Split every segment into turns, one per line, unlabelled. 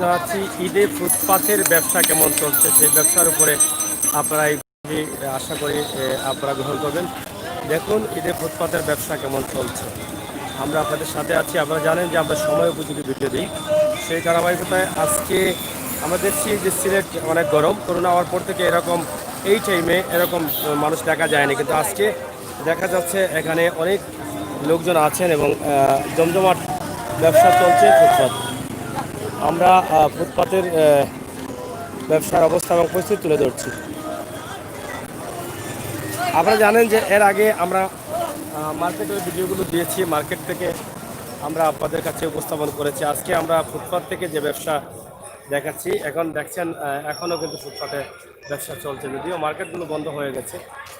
জানাচ্ছি ঈদে ফুটপাতের ব্যবসা কেমন চলছে সেই ব্যবসার উপরে আপনারা আশা করি আপনারা গ্রহণ করবেন। দেখুন ঈদে ফুটপাতের ব্যবসা কেমন চলছে, আমরা আপনাদের সাথে আছি। আপনারা জানেন যে আমরা সময় উপযোগী ভিডিও দিই, সেই ধারাবাহিকতায় আজকে আমরা দেখছি যে সিলেট অনেক গরম। করোনা হওয়ার পর থেকে এরকম এই টাইমে এরকম মানুষ দেখা যায়নি, কিন্তু আজকে দেখা যাচ্ছে এখানে অনেক লোকজন আছেন এবং জমজমাট ব্যবসা চলছে ফুটপাত। আমরা ফুটপাতের ব্যবসার অবস্থা এবং পরিস্থিতি তুলে ধরছি। আপনারা জানেন যে এর আগে আমরা মার্কেটের ভিডিওগুলো দিয়েছি, মার্কেট থেকে আমরা আপনাদের কাছে উপস্থাপন করেছি। আজকে আমরা ফুটপাত থেকে যে ব্যবসা দেখাচ্ছি, এখন দেখছেন এখনও কিন্তু ফুটপাতে ব্যবসা চলছে, যদিও মার্কেটগুলো বন্ধ হয়ে গেছে,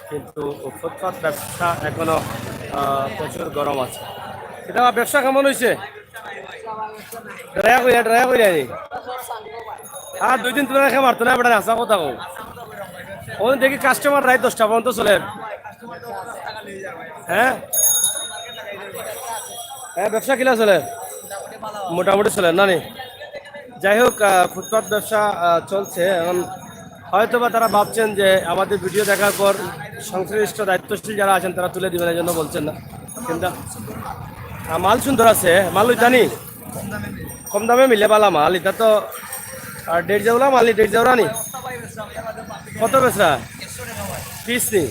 কিন্তু ফুটপাত ব্যবসা এখনও প্রচুর গরম আছে। এটা ব্যবসা কেমন হয়েছে? ড্রাইয়া কইরা নি আর 2 দিন তোমরা রেখে মারতো না বেটা, আসা কথা কও। ওই দেখি কাস্টমার রাত 10টা পর্যন্ত চলে। হ্যাঁ হ্যাঁ, ব্যবসা কিলা চলে? মোটামুটি চলে না নি? যাই হোক, ফুটপাত ব্যবসা চলছে। এখন হয়তো বা তারা ভাবছেন যে আমাদের ভিডিও দেখার পর সংশ্লিষ্ট দায়িত্বশীল যারা আছেন তারা তুলে দিবেন, এই জন্য বলছেন না। কিন্তু মাল সুন্দর আছে, মাল ওই জানি কম দামে মিলে পালা মাল। এটা তো 1.5 যাওলা মাল, 1.5 যাওয়া নি কত বেচা পিস নি?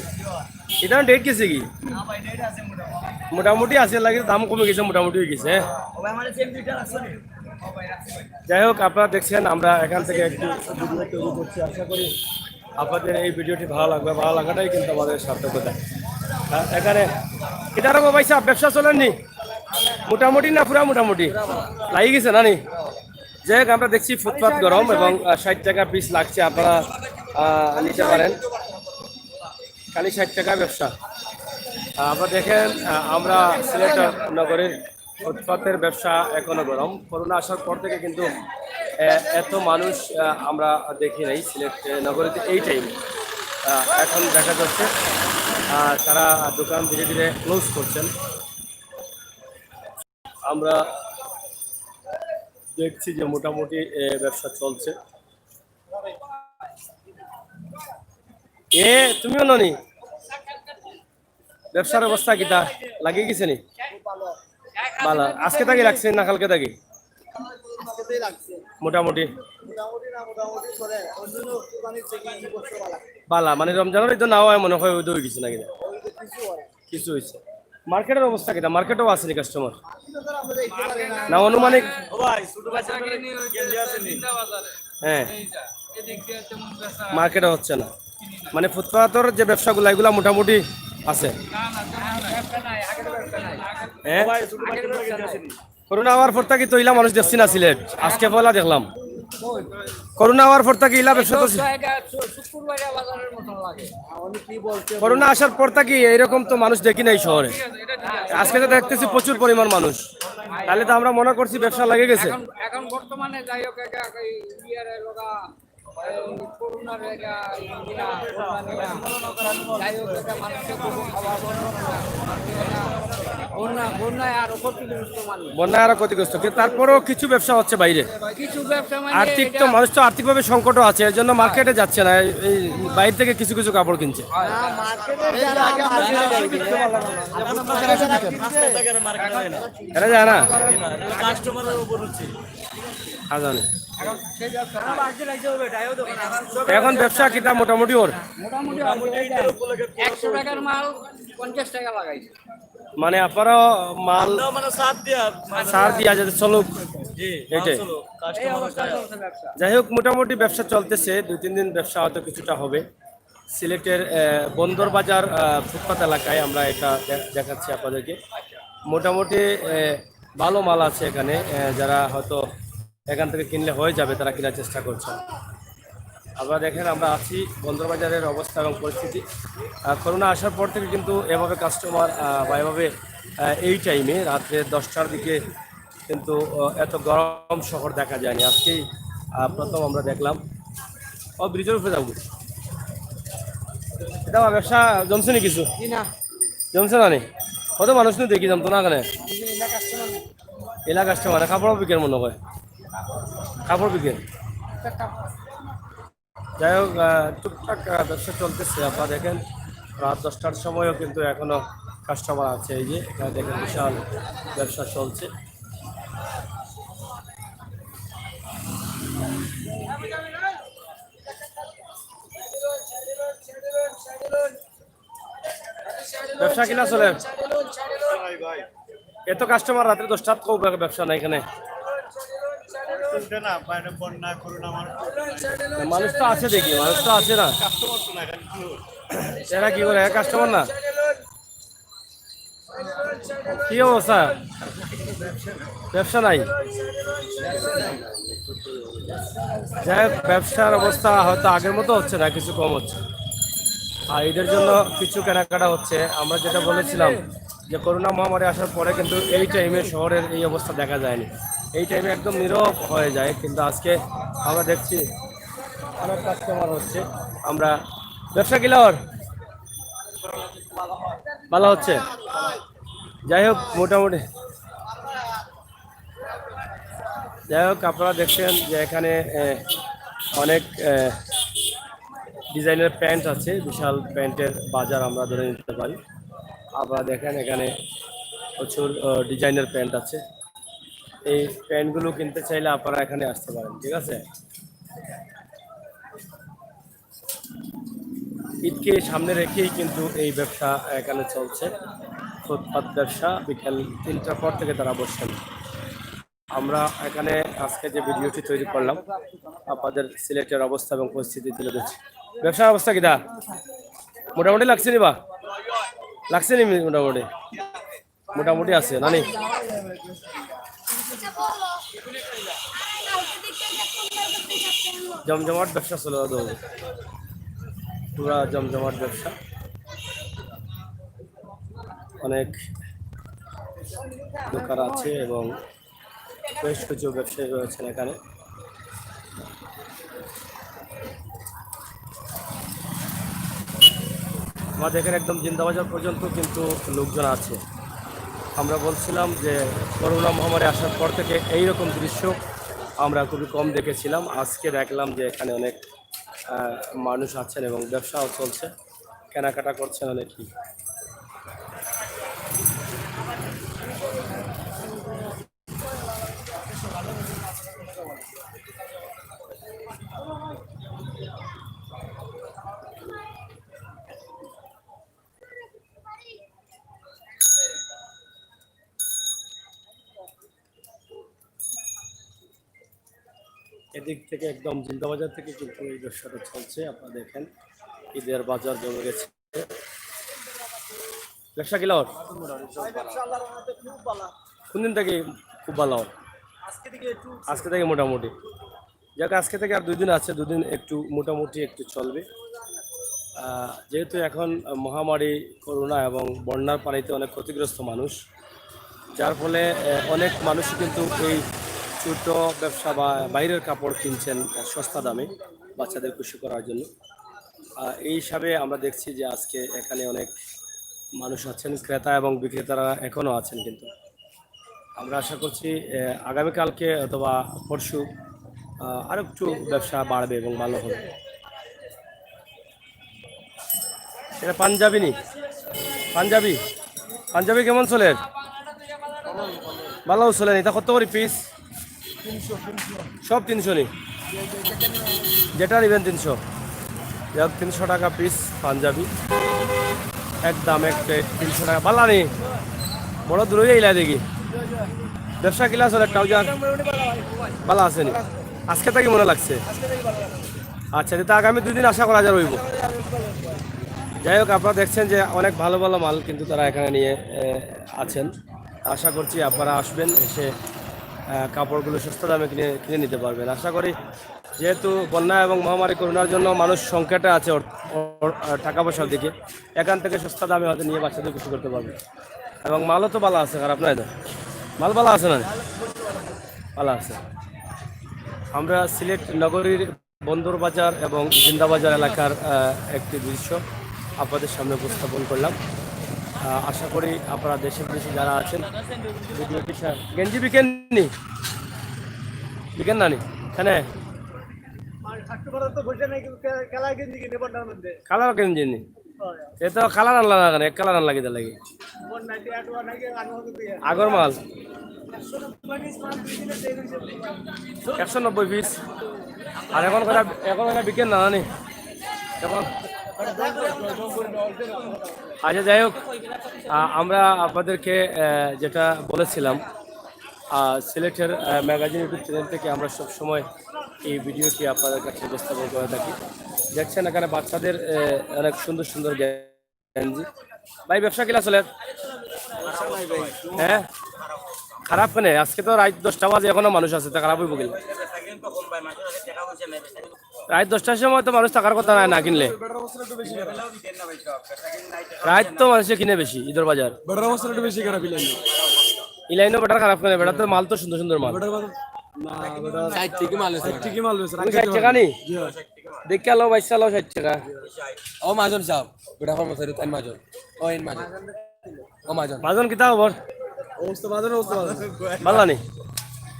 এটা 1.5 কেজি কি মোটামুটি আছে, লাগে দাম কমে গেছে, মোটামুটি হয়ে গেছে। যাই হোক, আপনারা দেখছেন আমরা এখান থেকে একটু ভিডিও তৈরি করছি। আশা করি আপনাদের এই ভিডিওটি ভালো লাগবে, ভালো লাগাটাই কিন্তু আমাদের সার্থকতা। এখানে এটারও পয়সা ব্যবসা চলেননি মোটামুটি না পুরা মোটামুটি লাগি গেছে না নি? যাই হোক, আমরা দেখছি ফুটপাত গরম এবং 60 টাকা পিস লাগছে, আপনারা নিতে পারেন। খালি 60 টাকা ব্যবসা। আপনারা দেখেন আমরা সিলেট নগরের ফুটপাতের ব্যবসা এখনো গরম। করোনা আসার পর থেকে কিন্তু এত মানুষ আমরা দেখি নাই সিলেট নগরীতে এই টাইমে। এখন দেখা যাচ্ছে তারা দোকান ধীরে ধীরে ক্লোজ করছেন। আমরা দেখছি যে মোটামুটি ব্যবসা চলছে। তুমিও ননি ব্যবসার অবস্থা কিটা লাগিয়ে গেছে নি? ভালো। আজকে থাকি লাগছে না কালকে থাকি? মোটামুটি বালা, মানে রমজানের তো নাও হয় মনে হয় ওই হয়ে গেছে নাকি? কিছু হয়েছে। মার্কেটের অবস্থা কিটা? মার্কেটও আসেনি কাস্টমার না অনুমানিক? হ্যাঁ, মার্কেটে হচ্ছে না, মানে ফুটপাতের যে ব্যবসাগুলো এগুলা মোটামুটি আছে। হ্যাঁ, করোনা হওয়ার পর থেকে তো ইলা মানুষ দেখছি না সিলেট, আজকে পয়লা দেখলাম। করোনা হওয়ার পর থেকে ইলা ব্যবসা তো, করোনা আসার পর থেকে এইরকম তো মানুষ দেখি নাই শহরে। আজকে তো দেখতেছি প্রচুর পরিমাণ মানুষ, তাহলে তো আমরা মনে করছি ব্যবসা লাগে গেছে।
এখন বর্তমানে যাই হোক
বন্যায় আরো ক্ষতিগ্রস্ত, কিন্তু তারপরেও কিছু ব্যবসা হচ্ছে বাইরে। আর্থিক তো মানুষ তো আর্থিকভাবে সংকটও আছে, এর জন্য মার্কেটে যাচ্ছে না, এই বাইরে থেকে কিছু কিছু কাপড় কিনছে। এরা যায় না এখন ব্যবসা কিটা মোটামুটি ওর
100 টাকার মাল 50 টাকা লাগাইছে,
মানে আপনারা মাল সার দিয়া যাতে চলুক এটাই। যাই হোক, মোটামুটি ব্যবসা চলতেছে, 2-3 দিন ব্যবসা হয়তো কিছুটা হবে। সিলেটের বন্দর বাজার ফুটপাত এলাকায় আমরা এটা দেখাচ্ছি আপনাদেরকে। মোটামুটি ভালো মাল আছে এখানে, যারা হয়তো এখান থেকে কিনলে হয়ে যাবে তারা কেনার চেষ্টা করছে। আপনারা দেখেন আমরা আছি বন্দর বাজারের অবস্থা এবং পরিস্থিতি। করোনা আসার পর থেকে কিন্তু এভাবে কাস্টমার বা এভাবে এই টাইমে রাত্রে 10টার দিকে কিন্তু এত গরম শহর দেখা যায়নি। আজকেই প্রথম আমরা দেখলাম। ব্রিজের উপরে যাবো, এটা ব্যবসা জমছে নি কিছু? জমছে না নি? কত মানুষ নিয়ে দেখি জমতো না এখানে? এলাকা কাস্টমার কাপড় বিকের মনে হয়। কাপড় বিকেন। যাই হোক টুকটাক ব্যবসা চলতেছে। আপনারা দেখেন রাত 10টার সময়ও কিন্তু এখনো কাস্টমার আছে। এই যে এখানে দেখেন বিশাল ব্যবসা চলছে। ব্যবসা কিনা চলে এত কাস্টমার রাত্রে 10টার কেউ ব্যবসা নাই এখানে। মানুষ তো আছে দেখি, মানুষ তো আছে না, এরা কি করে কাস্টমার না? কি অবস্থা? ব্যবসা নাই। যাই হোক ব্যবসার অবস্থা হয়তো আগের মতো হচ্ছে না, কিছু কম হচ্ছে। আর এদের জন্য কিছু কেনাকাটা হচ্ছে। আমরা যেটা বলেছিলাম যে করোনা মহামারী আসার পরে কিন্তু এই টাইমে শহরের এই অবস্থা দেখা যায়নি। এই টাইমে একদম নীরব হয়ে যায়, কিন্তু আজকে আমরা দেখছি অনেক কাস্টমার হচ্ছে। আমরা ব্যবসা কিলার ভালো হচ্ছে। যাই হোক মোটামুটি, যাই হোক আপনারা দেখছেন যে এখানে অনেক ডিজাইনের প্যান্ট আছে, বিশাল প্যান্টের বাজার আমরা ধরে নিতে পারি। আপনারা দেখেন এখানে প্রচুর ডিজাইনের প্যান্ট আছে। এই প্যান্টগুলো কিনতে চাইলে আপনারা এখানে আসতে পারেন, ঠিক আছে। ঈদকে সামনে রেখেই কিন্তু এই ব্যবসা এখানে চলছে। ফুটপাত ব্যবসা বিকেল 3টার পর থেকে তারা বসছেন। আমরা এখানে আজকে যে ভিডিওটি তৈরি করলাম আপনাদের সিলেটের অবস্থা এবং পরিস্থিতি তুলে ধরছি। ব্যবসার অবস্থা কিটা মোটামুটি লাগছে নি? বা লাগছে নি? মোটামুটি মোটামুটি আছে নানি। জমজমাট ব্যবসা চলে যাবে, পুরা জমজমাট ব্যবসা। অনেক দোকান আছে এবং বেশ কিছু ব্যবসায়ী রয়েছেন এখানে। আমাদের এখানে একদম জিন্দাবাজার পর্যন্ত কিন্তু লোকজন আছে। আমরা বলছিলাম যে করোনা মহামারী আসার পর থেকে এইরকম দৃশ্য আমরা খুবই কম দেখেছিলাম। আজকে দেখলাম যে এখানে অনেক মানুষ আছেন এবং ব্যবসাও চলছে, কেনাকাটা করছেন অনেকেই। এদিক থেকে একদম জিন্দাবাজার থেকে কিন্তু এই ব্যবসাটা চলছে। আপনারা দেখেন ঈদের বাজার জমে গেছে। ব্যবসা কিলা কোন দিন থেকে খুব ভালো? আজকে থেকে মোটামুটি। যাক আজকে থেকে আর 2 দিন আছে, 2 দিন একটু মোটামুটি একটু চলবে। যেহেতু এখন মহামারী করোনা এবং বন্যার পানিতে অনেক ক্ষতিগ্রস্ত মানুষ, যার ফলে অনেক মানুষ কিন্তু এই ছোট ব্যবসা বা বাইরের কাপড় কিনছেন সস্তা দামে বাচ্চাদের খুশি করার জন্য। এই হিসাবে আমরা দেখছি যে আজকে এখানে অনেক মানুষ আছেন, ক্রেতা এবং বিক্রেতারা এখনও আছেন। কিন্তু আমরা আশা করছি আগামীকালকে অথবা পরশু আরও একটু ব্যবসা বাড়বে এবং ভালো হবে। এটা পাঞ্জাবি নি? পাঞ্জাবি পাঞ্জাবি কেমন চলে? ভালো চলে। এটা কত করে পিস? সব 300 নি? যেটা নেবেন 300। 300 টাকা পিস পাঞ্জাবি, একদম এক প্লেট 300 টাকা। ভালো নি? বড় দূরে এলাই দেখি। ব্যবসা কিলা চলে? ট্রাউজার ভালো আছে নি? আজকে থেকে মনে লাগছে। আচ্ছা, এটা আগামী 2 দিন আশা করা যায় রইব। যাই হোক আপনারা দেখছেন যে অনেক ভালো ভালো মাল কিন্তু তারা এখানে নিয়ে আছেন। আশা করছি আপনারা আসবেন, এসে কাপড়গুলো সস্তা দামে কিনে নিতে পারবেন। আশা করি যেহেতু বন্যা এবং মহামারী করোনার জন্য মানুষ সংকটে আছে টাকা পয়সার দিকে, এখান থেকে সস্তা দামে হয়তো নিয়ে বাচ্চাদের কিছু করতে পারবে। এবং মালও তো ভালো আছে, খারাপ নয়। মাল ভালো আছে না? ভালো আছে। আমরা সিলেট নগরীর বন্দর বাজার এবং জিন্দাবাজার এলাকার একটি দৃশ্য আপনাদের সামনে উপস্থাপন করলাম। আশা করি আপনারা দেশে বিদেশে যারা আছেন ভিডিওটি গেঞ্জি বিকেন নি? বিকেন না নি? হ্যাঁ কালার কেন জিনি এ তো কালার আনলা না কেন এক কালার আনলা কিতা লাগে আগর মাল 190 পিস আর এখন বিকেন না জানি এখন আচ্ছা যাই হোক আমরা আপনাদেরকে যেটা বলেছিলাম সিলেটের ম্যাগাজিন ইউটিউব চ্যানেল থেকে আমরা সবসময় এই ভিডিওটি আপনাদের কাছে উপস্থাপন করে থাকি দেখছেন এখানে বাচ্চাদের অনেক সুন্দর সুন্দর গেঞ্জি ভাই ব্যবসা কিলা চলে হ্যাঁ খারাপ কেন আজকে তো রাত 10টা বাজে এখনো মানুষ আছে তা খারাপ হইব গেলে রাত 10টার সময় তো মানুষ থাকার কথা না কিনলে রাত তো মানুষে কিনে বেশি ঈদের বাজার
বেশি খারাপ
ইলাইনও বেটার খারাপ কেন বেটা তো মাল তো সুন্দর সুন্দর মাল ষাট টাকা নি দেখে আলো 22 আলো 60 টাকা
ও মাজন সাহেব বেটা কর্মচারী তাই মাজন ও ইন মাজন ও মাজন
মাজন কিতা খবর
অবস্থা মাজন
ভালো নি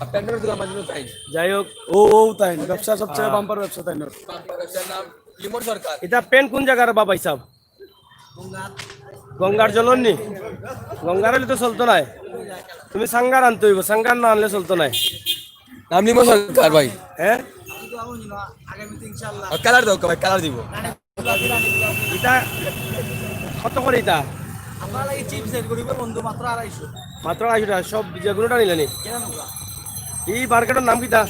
আপনাদের দোকান মাজন তাই
যাই হোক
ও তাই ব্যবসা সবচেয়ে বাম্পার ব্যবসা তাই না ব্যবসার নাম লিমোর সরকার
এটা পেন কোন জায়গার বাবাই সাহেব গঙ্গার জলন নি গঙ্গার হলে তো চলতো নাই তুমি সাঙ্গার আনতে হইব সাঙ্গার না আনলে চলতো নাই
নাম লিমোর সরকার ভাই
হ্যাঁ
কালার দাও ভাই কালার দিব
এটা কত করে এটা
আপনারা লাগে চিপস এর গরিবের বন্ধু মাত্র 250
মাত্র 250 টাকা সব যেগুলোটা নিলে নি এই মার্কেটের নাম কিটা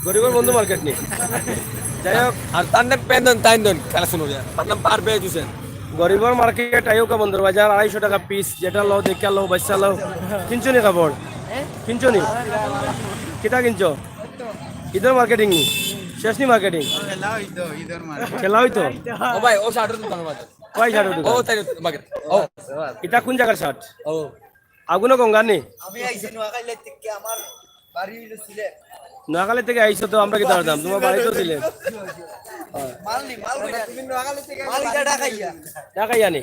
গরিবের বন্ধু মার্কেট নি যাই হোক
আর তার নাম পেন দেন তাই দেন খেলা শুনো তার নাম পার পেয়ে দিয়েছেন
গরিবের মার্কেট আইওকা বন্ধুর বাজার 250 টাকা পিস যেটা লো দেখে লো বাচ্চা লো কিনছো নি কাপড় কিনছো নি কিটা কিনছো ঈদের মার্কেটিং নি শেষ নি মার্কেটিং খেলা হইতো
ও ভাই ও শার্টের দোকান বাজার
কয় শার্ট
ও তাই মার্কেট ও
এটা কোন জায়গার শার্ট
ও
আগুনো গঙ্গার নি
আমি আইছি নোয়াখালী থেকে আমার বাড়ি হইলো সিলেট
নোয়াখালী থেকে আইছো তো আমরা কি দাঁড়াতাম তোমার বাড়ি তো ছিলেন
মাল তুমি নোয়াখালী থেকে মাল এটা ঢাকাইয়া
ঢাকাইয়া নি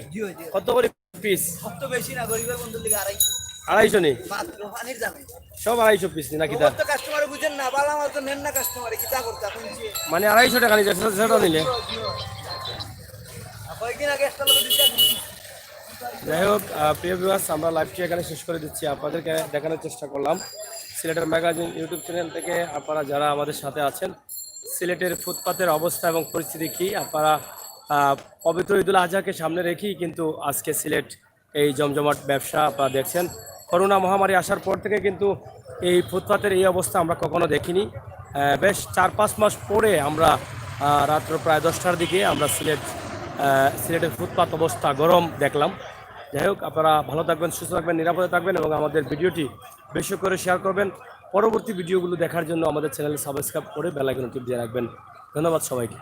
কত করে পিস
সব তো বেশি না গরিবের বন্ধু লিগে 250
250 নি
মাত্র পানির দামে
সব 250 পিস নি নাকি তা
তো কাস্টমার বুঝেন না বালা মাল তো নেন না কাস্টমারে কিটা করতে আপনি
মানে 250 টাকা নিয়ে সেটা নিলে
কয়েকদিন আগে একটা লোক দিতে
যাই হোক প্রিয় ভিউয়ার্স আমরা লাইভটি এখানে শেষ করে দিচ্ছি আপনাদেরকে দেখানোর চেষ্টা করলাম সিলেটের ম্যাগাজিন ইউটিউব চ্যানেল থেকে আপনারা যারা আমাদের সাথে আছেন সিলেটের ফুটপাতের অবস্থা এবং পরিস্থিতি কী আপনারা পবিত্র ঈদুল আজহাকে সামনে রেখেই কিন্তু আজকে সিলেট এই জমজমাট ব্যবসা আপনারা দেখছেন করোনা মহামারী আসার পর থেকে কিন্তু এই ফুটপাতের এই অবস্থা আমরা কখনো দেখিনি বেশ 4-5 মাস পরে আমরা রাত্র প্রায় 10টার দিকে আমরা সিলেটের ফুটপাত অবস্থা গরম দেখলাম যাই হোক আপনারা ভালো থাকবেন সুস্থ থাকবেন নিরাপদে থাকবেন এবং আমাদের ভিডিওটি বেশি করে শেয়ার করবেন পরবর্তী ভিডিওগুলো দেখার জন্য আমাদের চ্যানেল সাবস্ক্রাইব করে বেল আইকন টিপ দিয়ে রাখবেন ধন্যবাদ সবাইকে